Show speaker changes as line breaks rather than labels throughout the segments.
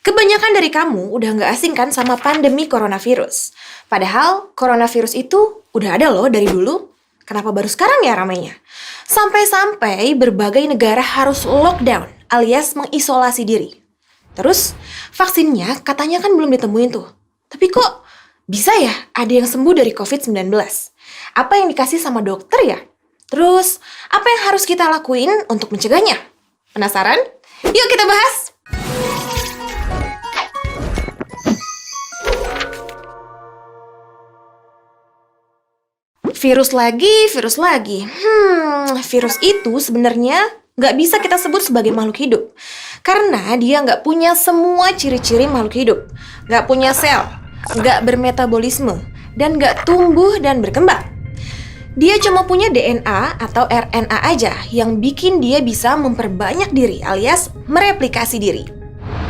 Kebanyakan dari kamu udah nggak asing kan sama pandemi coronavirus. Padahal coronavirus itu udah ada loh dari dulu. Kenapa baru sekarang ya ramainya? Sampai-sampai berbagai negara harus lockdown alias mengisolasi diri. Terus vaksinnya katanya kan belum ditemuin tuh. Tapi kok bisa ya ada yang sembuh dari COVID-19? Apa yang dikasih sama dokter ya? Terus apa yang harus kita lakuin untuk mencegahnya? Penasaran? Yuk kita bahas! Virus lagi. Virus itu sebenarnya nggak bisa kita sebut sebagai makhluk hidup. Karena dia nggak punya semua ciri-ciri makhluk hidup. Nggak punya sel, nggak bermetabolisme, dan nggak tumbuh dan berkembang. Dia cuma punya DNA atau RNA aja yang bikin dia bisa memperbanyak diri alias mereplikasi diri.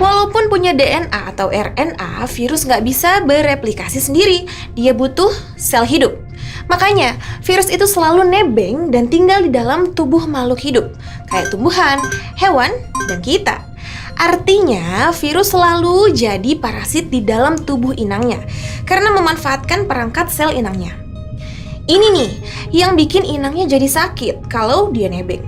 Walaupun punya DNA atau RNA, virus nggak bisa bereplikasi sendiri. Dia butuh sel hidup. Makanya, virus itu selalu nebeng dan tinggal di dalam tubuh makhluk hidup, kayak tumbuhan, hewan, dan kita. Artinya, virus selalu jadi parasit di dalam tubuh inangnya, karena memanfaatkan perangkat sel inangnya. Ini nih, yang bikin inangnya jadi sakit kalau dia nebeng.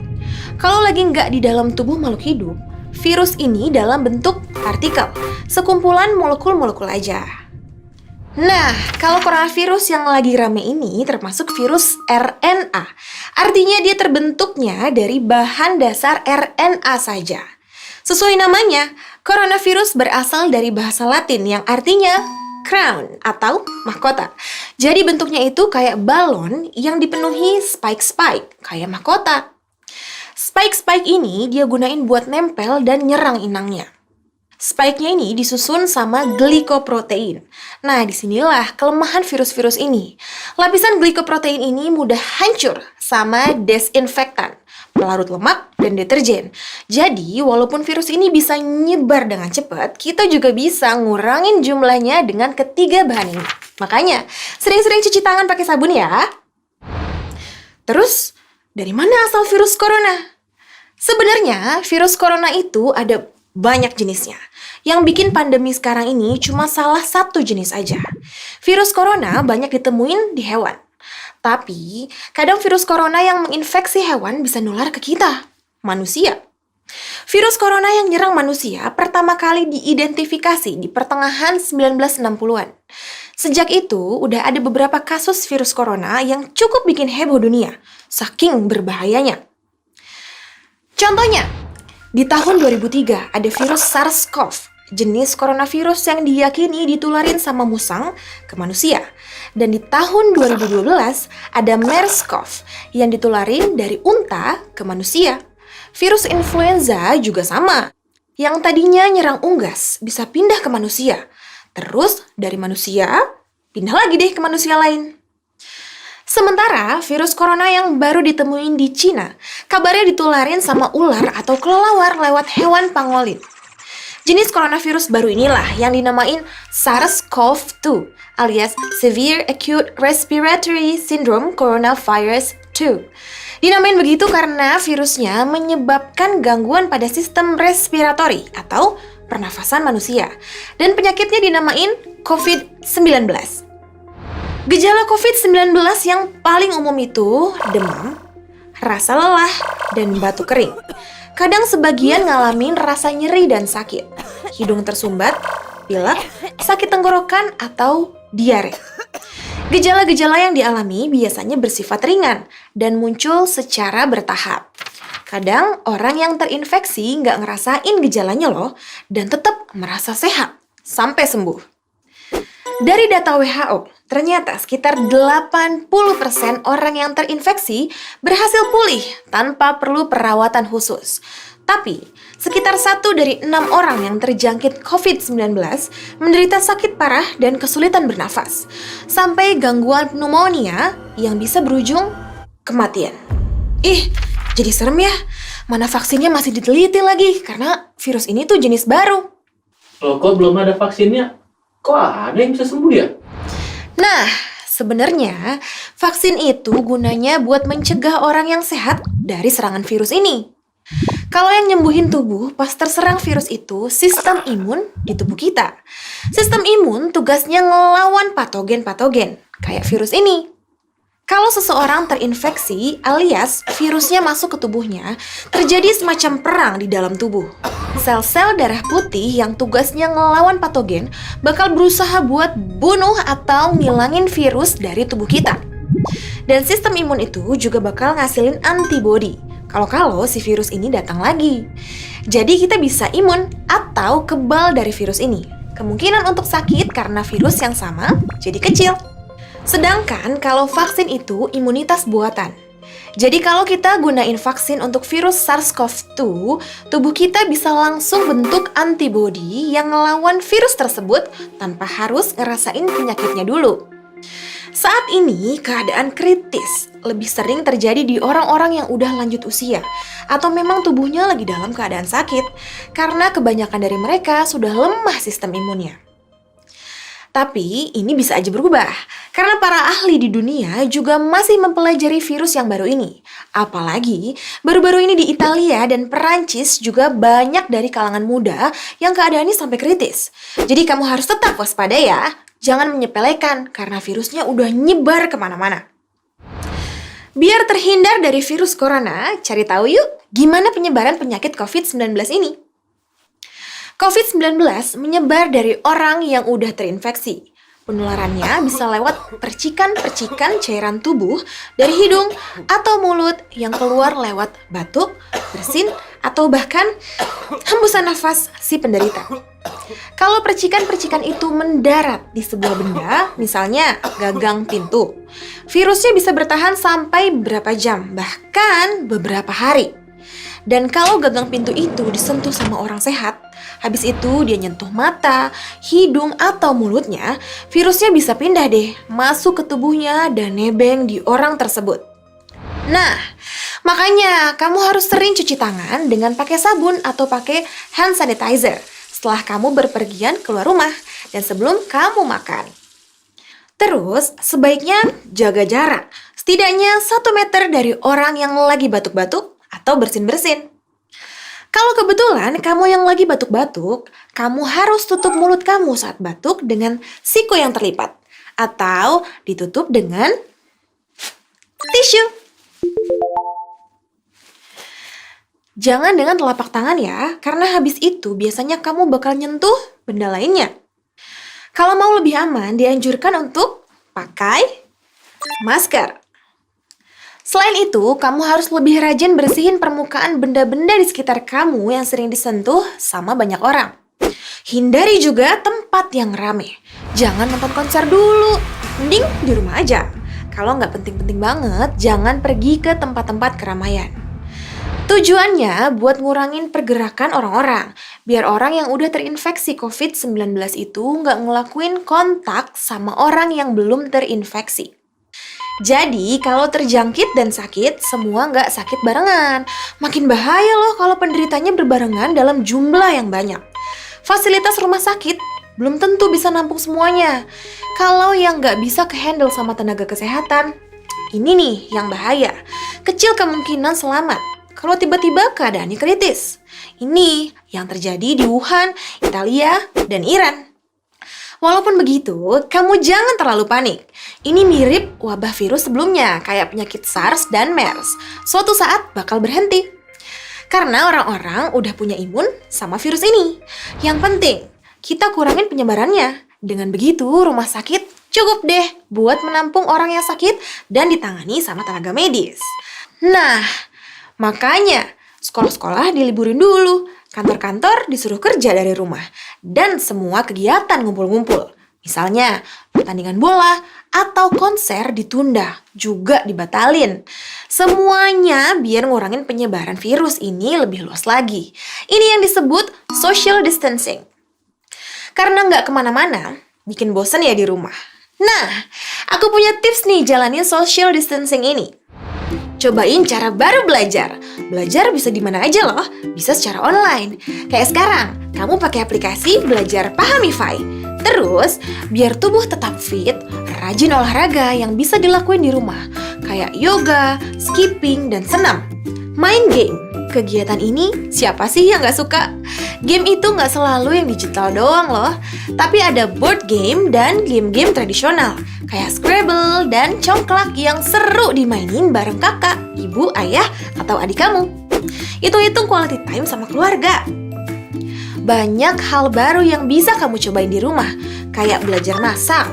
Kalau lagi nggak di dalam tubuh makhluk hidup, virus ini dalam bentuk partikel, sekumpulan molekul-molekul aja. Nah, kalau coronavirus yang lagi rame ini termasuk virus RNA. Artinya dia terbentuknya dari bahan dasar RNA saja. Sesuai namanya, coronavirus berasal dari bahasa Latin yang artinya crown atau mahkota. Jadi bentuknya itu kayak balon yang dipenuhi spike-spike, kayak mahkota. Spike-spike ini dia gunain buat nempel dan nyerang inangnya. Spike-nya ini disusun sama glikoprotein. Nah, disinilah kelemahan virus-virus ini. Lapisan glikoprotein ini mudah hancur sama desinfektan, pelarut lemak, dan deterjen. Jadi, walaupun virus ini bisa nyebar dengan cepat, kita juga bisa ngurangin jumlahnya dengan ketiga bahan ini. Makanya, sering-sering cuci tangan pakai sabun ya. Terus, dari mana asal virus corona? Sebenarnya, virus corona itu ada banyak jenisnya. Yang bikin pandemi sekarang ini cuma salah satu jenis aja. Virus corona banyak ditemuin di hewan. Tapi, kadang virus corona yang menginfeksi hewan bisa nular ke kita, manusia. Virus corona yang nyerang manusia pertama kali diidentifikasi di pertengahan 1960-an. Sejak itu, udah ada beberapa kasus virus corona yang cukup bikin heboh dunia, saking berbahayanya. Contohnya, di tahun 2003 ada virus SARS-CoV, jenis coronavirus yang diyakini ditularin sama musang ke manusia. Dan di tahun 2012 ada MERS-CoV yang ditularin dari unta ke manusia. Virus influenza juga sama, yang tadinya nyerang unggas bisa pindah ke manusia. Terus dari manusia, pindah lagi deh ke manusia lain. Sementara virus corona yang baru ditemuin di Cina, kabarnya ditularin sama ular atau kelelawar lewat hewan pangolin. Jenis coronavirus baru inilah yang dinamain SARS-CoV-2 alias Severe Acute Respiratory Syndrome Coronavirus 2. Dinamain begitu karena virusnya menyebabkan gangguan pada sistem respiratori atau pernafasan manusia. Dan penyakitnya dinamain COVID-19. Gejala COVID-19 yang paling umum itu demam, rasa lelah, dan batuk kering. Kadang sebagian ngalamin rasa nyeri dan sakit, hidung tersumbat, pilek, sakit tenggorokan, atau diare. Gejala-gejala yang dialami biasanya bersifat ringan dan muncul secara bertahap. Kadang orang yang terinfeksi nggak ngerasain gejalanya loh dan tetap merasa sehat sampai sembuh. Dari data WHO, ternyata sekitar 80% orang yang terinfeksi berhasil pulih tanpa perlu perawatan khusus. Tapi, sekitar 1 dari 6 orang yang terjangkit COVID-19 menderita sakit parah dan kesulitan bernafas, sampai gangguan pneumonia yang bisa berujung kematian. Jadi serem ya, mana vaksinnya masih diteliti lagi karena virus ini tuh jenis baru.
Loh, kok belum ada vaksinnya? Kok ada yang bisa sembuh ya?
Nah, sebenarnya vaksin itu gunanya buat mencegah orang yang sehat dari serangan virus ini. Kalau yang nyembuhin tubuh pas terserang virus itu sistem imun di tubuh kita. Sistem imun tugasnya ngelawan patogen-patogen, kayak virus ini. Kalau seseorang terinfeksi alias virusnya masuk ke tubuhnya, terjadi semacam perang di dalam tubuh. Sel-sel darah putih yang tugasnya ngelawan patogen bakal berusaha buat bunuh atau ngilangin virus dari tubuh kita. Dan sistem imun itu juga bakal ngasilin antibodi kalau si virus ini datang lagi. Jadi kita bisa imun atau kebal dari virus ini. Kemungkinan untuk sakit karena virus yang sama jadi kecil. Sedangkan kalau vaksin itu imunitas buatan. Jadi kalau kita gunain vaksin untuk virus SARS-CoV-2, tubuh kita bisa langsung bentuk antibodi yang ngelawan virus tersebut tanpa harus ngerasain penyakitnya dulu. Saat ini keadaan kritis lebih sering terjadi di orang-orang yang udah lanjut usia atau memang tubuhnya lagi dalam keadaan sakit karena kebanyakan dari mereka sudah lemah sistem imunnya. Tapi ini bisa aja berubah, karena para ahli di dunia juga masih mempelajari virus yang baru ini. Apalagi, baru-baru ini di Italia dan Perancis juga banyak dari kalangan muda yang keadaannya sampai kritis. Jadi kamu harus tetap waspada ya, jangan menyepelekan karena virusnya udah nyebar kemana-mana. Biar terhindar dari virus corona, cari tahu yuk gimana penyebaran penyakit COVID-19 ini. COVID-19 menyebar dari orang yang udah terinfeksi. Penularannya bisa lewat percikan-percikan cairan tubuh dari hidung atau mulut yang keluar lewat batuk, bersin, atau bahkan hembusan nafas si penderita. Kalau percikan-percikan itu mendarat di sebuah benda, misalnya gagang pintu, virusnya bisa bertahan sampai berapa jam, bahkan beberapa hari. Dan kalau gagang pintu itu disentuh sama orang sehat, habis itu dia nyentuh mata, hidung, atau mulutnya, virusnya bisa pindah deh, masuk ke tubuhnya dan nebeng di orang tersebut. Nah, makanya kamu harus sering cuci tangan dengan pakai sabun atau pakai hand sanitizer setelah kamu berpergian keluar rumah dan sebelum kamu makan. Terus, sebaiknya jaga jarak, setidaknya 1 meter dari orang yang lagi batuk-batuk atau bersin-bersin. Kalau kebetulan kamu yang lagi batuk-batuk, kamu harus tutup mulut kamu saat batuk dengan siku yang terlipat atau ditutup dengan tisu. Jangan dengan telapak tangan ya, karena habis itu biasanya kamu bakal nyentuh benda lainnya. Kalau mau lebih aman, dianjurkan untuk pakai masker. Selain itu, kamu harus lebih rajin bersihin permukaan benda-benda di sekitar kamu yang sering disentuh sama banyak orang. Hindari juga tempat yang rame. Jangan nonton konser dulu, mending di rumah aja. Kalau nggak penting-penting banget, jangan pergi ke tempat-tempat keramaian. Tujuannya buat ngurangin pergerakan orang-orang, biar orang yang udah terinfeksi COVID-19 itu nggak ngelakuin kontak sama orang yang belum terinfeksi. Jadi, kalau terjangkit dan sakit, semua nggak sakit barengan. Makin bahaya loh kalau penderitanya berbarengan dalam jumlah yang banyak. Fasilitas rumah sakit belum tentu bisa nampung semuanya. Kalau yang nggak bisa kehandle sama tenaga kesehatan, ini nih yang bahaya. Kecil kemungkinan selamat kalau tiba-tiba keadaannya kritis. Ini yang terjadi di Wuhan, Italia, dan Iran. Walaupun begitu, kamu jangan terlalu panik. Ini mirip wabah virus sebelumnya, kayak penyakit SARS dan MERS. Suatu saat bakal berhenti. Karena orang-orang udah punya imun sama virus ini. Yang penting, kita kurangin penyebarannya. Dengan begitu, rumah sakit cukup deh buat menampung orang yang sakit dan ditangani sama tenaga medis. Nah, makanya sekolah-sekolah diliburin dulu. Kantor-kantor disuruh kerja dari rumah, dan semua kegiatan ngumpul-ngumpul. Misalnya, pertandingan bola atau konser ditunda, juga dibatalin. Semuanya biar ngurangin penyebaran virus ini lebih luas lagi. Ini yang disebut social distancing. Karena nggak kemana-mana, bikin bosan ya di rumah. Nah, aku punya tips nih jalanin social distancing ini. Cobain cara baru belajar. Belajar bisa di mana aja loh, bisa secara online. Kayak sekarang, kamu pakai aplikasi belajar Pahamify. Terus, biar tubuh tetap fit, rajin olahraga yang bisa dilakuin di rumah. Kayak yoga, skipping, dan senam. Main game. kegiatan ini siapa sih yang gak suka? Game itu gak selalu yang digital doang loh, tapi ada board game dan game-game tradisional kayak Scrabble dan Congklak yang seru dimainin bareng kakak, ibu, ayah, atau adik kamu. Hitung-hitung quality time sama keluarga. Banyak hal baru yang bisa kamu cobain di rumah, kayak belajar masak,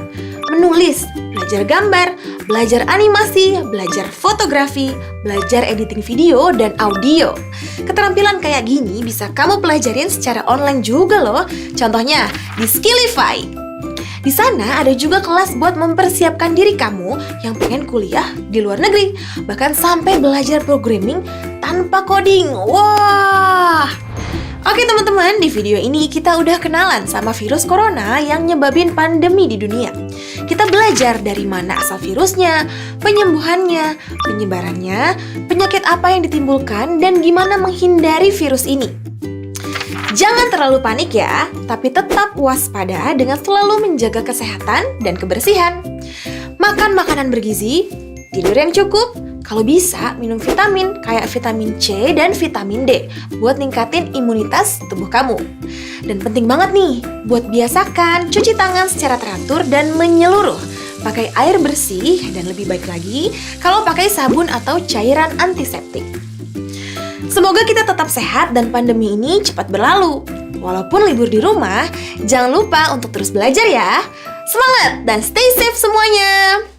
menulis, belajar gambar, belajar animasi, belajar fotografi, belajar editing video dan audio. Keterampilan kayak gini bisa kamu pelajarin secara online juga loh. Contohnya di Skillify. Di sana ada juga kelas buat mempersiapkan diri kamu yang pengen kuliah di luar negeri, bahkan sampai belajar programming tanpa coding. Wah! Oke teman-teman, di video ini kita udah kenalan sama virus corona yang nyebabin pandemi di dunia. Kita belajar dari mana asal virusnya, penyembuhannya, penyebarannya, penyakit apa yang ditimbulkan, dan gimana menghindari virus ini. Jangan terlalu panik ya, tapi tetap waspada dengan selalu menjaga kesehatan dan kebersihan. Makan makanan bergizi, tidur yang cukup, kalau bisa minum vitamin kayak vitamin C dan vitamin D buat ningkatin imunitas tubuh kamu. Dan penting banget nih, buat biasakan cuci tangan secara teratur dan menyeluruh. Pakai air bersih dan lebih baik lagi kalau pakai sabun atau cairan antiseptik. Semoga kita tetap sehat dan pandemi ini cepat berlalu. Walaupun libur di rumah, jangan lupa untuk terus belajar ya. Semangat dan stay safe semuanya!